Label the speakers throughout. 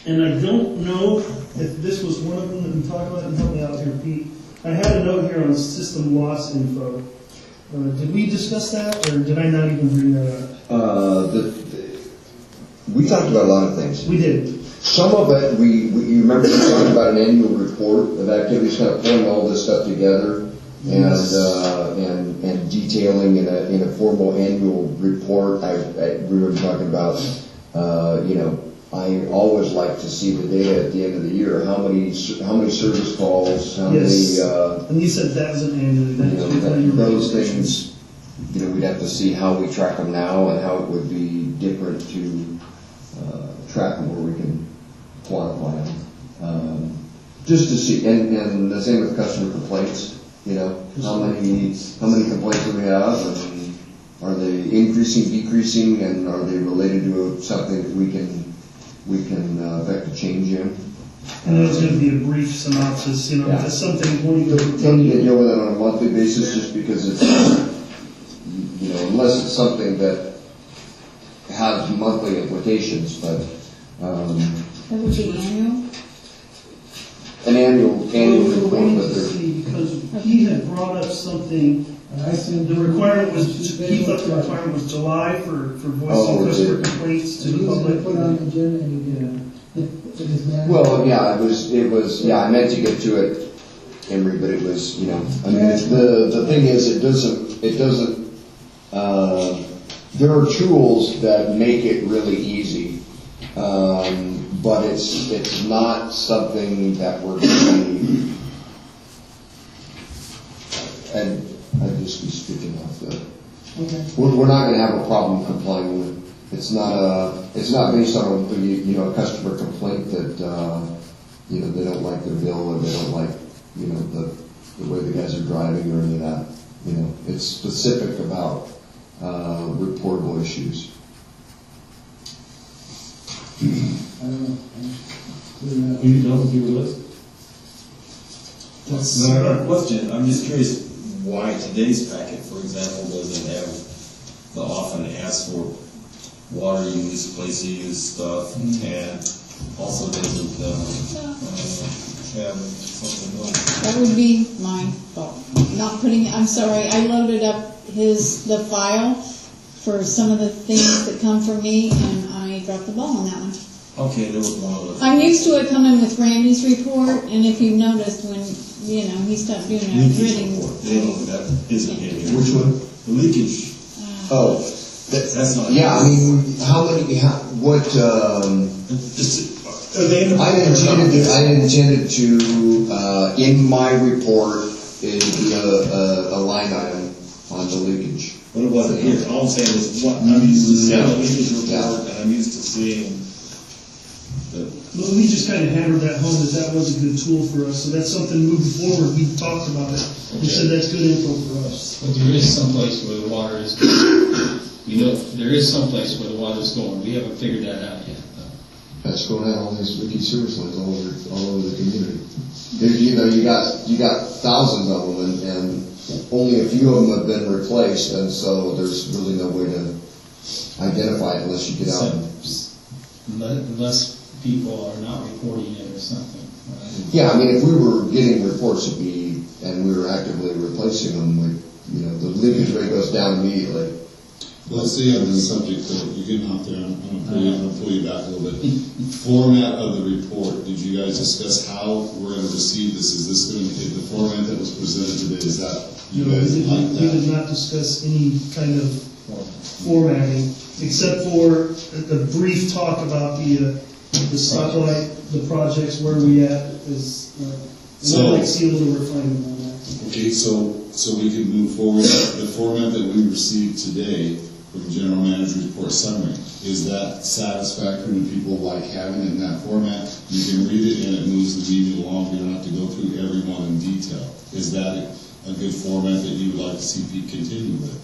Speaker 1: And I don't know if this was one of them that we talked about, and help me out here, Pete. I had a note here on system loss info. Did we discuss that, or did I not even bring that up?
Speaker 2: We talked about a lot of things.
Speaker 1: We did.
Speaker 2: Some of it, you remember we talked about an annual report of activities, kind of pulling all this stuff together and detailing in a formal annual report. We were talking about, I always like to see the data at the end of the year. How many service calls? How many?
Speaker 1: And you said that was an annual.
Speaker 2: Those things. We'd have to see how we track them now and how it would be different to track them where we can quantify them. Just to see, and the same with customer complaints. How many complaints do we have, and are they increasing, decreasing, and are they related to something that we can affect a change in?
Speaker 1: And it's going to be a brief synopsis, just something when you go to
Speaker 2: deal with it on a monthly basis, just because it's, unless it's something that has monthly implications, but.
Speaker 3: That would be annual?
Speaker 2: An annual report.
Speaker 1: Because he had brought up something. The requirement was he thought the requirement was July for voicing customer complaints to the public.
Speaker 4: Put on the agenda and
Speaker 2: well, yeah, it was. Yeah, I meant to get to it, Emery, but it was. The thing is, it doesn't. There are tools that make it really easy. But it's not something that we're going to be, and I'd just be speaking off the. Okay. We're not going to have a problem complying with. It's not based on a customer complaint that they don't like their bill or they don't like the way the guys are driving or any of that. It's specific about reportable issues.
Speaker 4: I don't know.
Speaker 5: Are you done with your list?
Speaker 6: No, I have a question. I'm just curious why today's packet, for example, doesn't have the often asked for water use, place use stuff, and also doesn't have something else.
Speaker 3: That would be my fault. Not putting. I'm sorry. I loaded up the file for some of the things that come from me, and I dropped the ball on that one.
Speaker 6: Okay, there was one of those.
Speaker 3: I'm used to it coming with Randy's report, and if you've noticed when he stopped doing that gritting.
Speaker 6: That isn't in here.
Speaker 2: Which one?
Speaker 6: The leakage. That's not.
Speaker 2: Yeah, I mean, what? I intended to in my report be a line item on the leakage.
Speaker 6: But it wasn't here. All I'm saying is what I'm used to seeing the leakage report, and I'm used to seeing.
Speaker 1: Well, we just kind of hammered that home that was a good tool for us. So that's something moving forward. We talked about it. We said that's good info for us.
Speaker 5: But there is some place where the water is going. There is some place where the water is going. We haven't figured that out yet, though.
Speaker 2: That's going on all these leaky service lines all over the community. You got thousands of them, and only a few of them have been replaced, and so there's really no way to identify it unless you get out.
Speaker 5: Unless people are not reporting it or something. Right?
Speaker 2: Yeah, I mean, if we were getting reports and we were actively replacing them, the leakage rate goes down immediately.
Speaker 7: Well, let's see on the subject that you're getting out there. I'm going to pull you back a little bit. Format of the report. Did you guys discuss how we're going to receive this? Is this going to be the format that was presented today? Is that you guys like that?
Speaker 1: We did not discuss any kind of formatting, except for the brief talk about the stoplight, the projects, where we at is. I'd like to see a little refinement on that.
Speaker 7: Okay, so we can move forward. The format that we received today from the General Manager's Report Summary, is that satisfactory when people like having it in that format? You can read it and it moves the meeting along. You don't have to go through every one in detail. Is that a good format that you would like to see Pete continue with?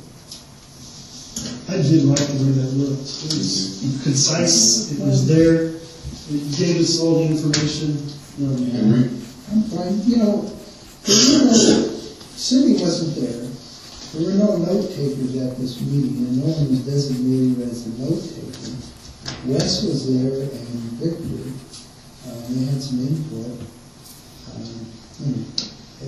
Speaker 1: I did like the way that looked. It was concise. It was there. It gave us all the information.
Speaker 7: Henry?
Speaker 4: I'm fine. Cindy wasn't there. There were no note takers at this meeting, and no one was designated as a note taker. Wes was there and Victor. They had some input.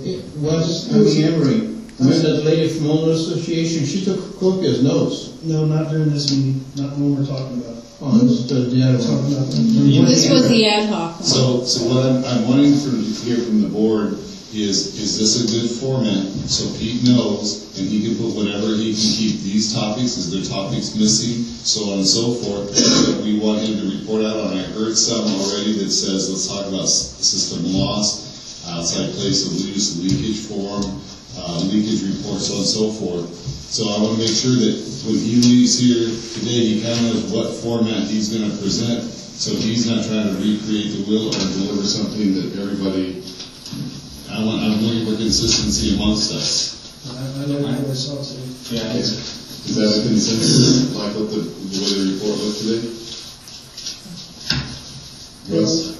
Speaker 8: It was, I mean, Emery, when that lady from Owner Association, she took copious notes.
Speaker 1: No, not during this meeting, not when we're talking about.
Speaker 8: Oh, this is the other
Speaker 1: Talking
Speaker 8: one.
Speaker 1: about.
Speaker 3: This was the ad hoc one.
Speaker 7: So what I'm wanting to hear from the board is this a good format, so Pete knows, and he can put whatever he can keep these topics, is there topics missing, so on and so forth, that we want him to report out on. I heard some already that says, let's talk about system loss, outside place of use, leakage form, leakage report, so on and so forth. So I want to make sure that when he leaves here today, he kind of knows what format he's going to present, so he's not trying to recreate the wheel or deliver something that everybody. I'm looking for consistency amongst us.
Speaker 1: I know what I saw today.
Speaker 5: Yeah,
Speaker 7: Is that a consensus, like what the way the report looked today? Yes.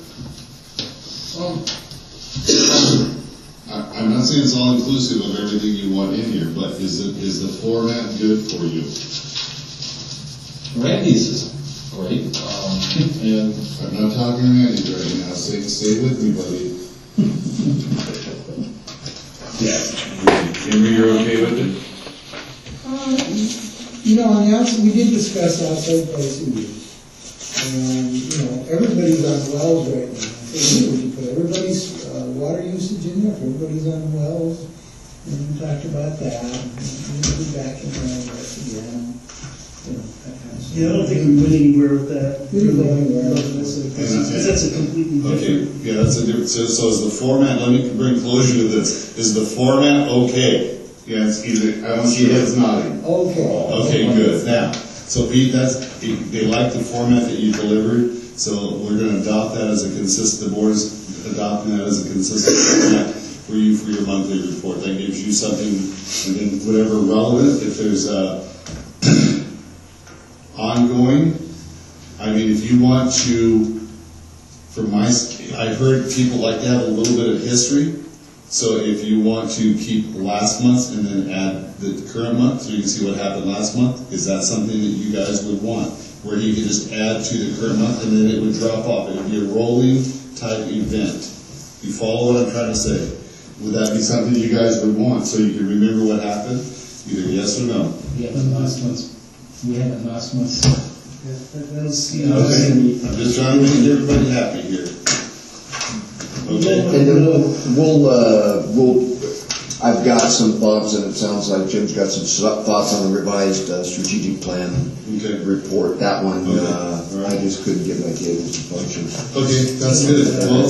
Speaker 7: I'm not saying it's all inclusive of everything you want in here, but is the format good for you?
Speaker 5: Randy's is great, and
Speaker 7: I'm not talking Randy right now. Stay with me, buddy. Yeah. Emery, you're okay with it?
Speaker 4: You know, on the outside, we did discuss outside place of use. Everybody's on wells right now. So we can put everybody's water usage in there, if everybody's on wells, and we talked about that. We'll be back in that again. That kind of stuff.
Speaker 1: Yeah, I don't think we went anywhere with that.
Speaker 4: We didn't go anywhere.
Speaker 1: Because that's a completely
Speaker 7: Okay,
Speaker 1: different.
Speaker 7: yeah, that's a different, so is the format, let me bring closure to this, is the format okay? Yeah, it's either, I don't see heads nodding.
Speaker 4: Okay.
Speaker 7: Okay, good, now, so Pete, they like the format that you delivered, so we're gonna adopt that as the board is adopting that as a consistent format for you for your monthly report. That gives you something, and then whatever relevant, if there's ongoing, I mean, if you want to, I heard people like to have a little bit of history, so if you want to keep last month's and then add the current month, so you can see what happened last month, is that something that you guys would want? Where you could just add to the current month and then it would drop off, it would be a rolling type event. You follow what I'm trying to say? Would that be something you guys would want, so you can remember what happened? Either yes or no?
Speaker 9: We had it last month.
Speaker 1: That was,
Speaker 7: Okay, I'm just trying to make everybody happy here. Okay.
Speaker 2: And then I've got some thoughts, and it sounds like Jim's got some thoughts on the revised strategic plan report. That one,
Speaker 7: Okay.
Speaker 2: I just couldn't get my cables to function.
Speaker 7: Okay, that's good. Well,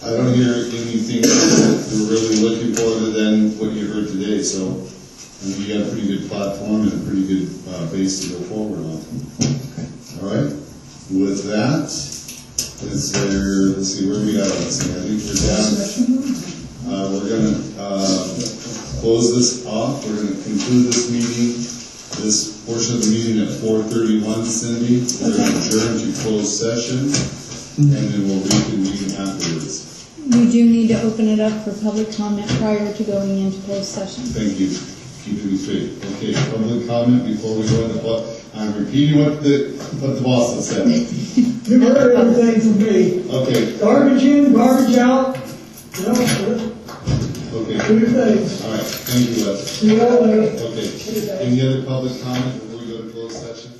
Speaker 7: I don't hear anything that we're really looking for other than what you heard today, so I think you got a pretty good platform and a pretty good base to go forward on. All right, with that, is there, let's see, where we at on this thing? I think we're down. We're going to close this off. We're going to conclude this meeting, this portion of the meeting at 4:31, Cindy. We're going to adjourn to closed session, and then we'll reconvene afterwards.
Speaker 3: We do need to open it up for public comment prior to going into closed session.
Speaker 7: Thank you. Keeping me straight. Okay, public comment before we go into I'm repeating what the boss has said.
Speaker 10: You've heard everything from me.
Speaker 7: Okay.
Speaker 10: Garbage in, garbage out.
Speaker 7: Okay.
Speaker 10: Do your things.
Speaker 7: All right. Thank you, Les.
Speaker 10: See you all later.
Speaker 7: Okay. Any other public comment before we go to closed session?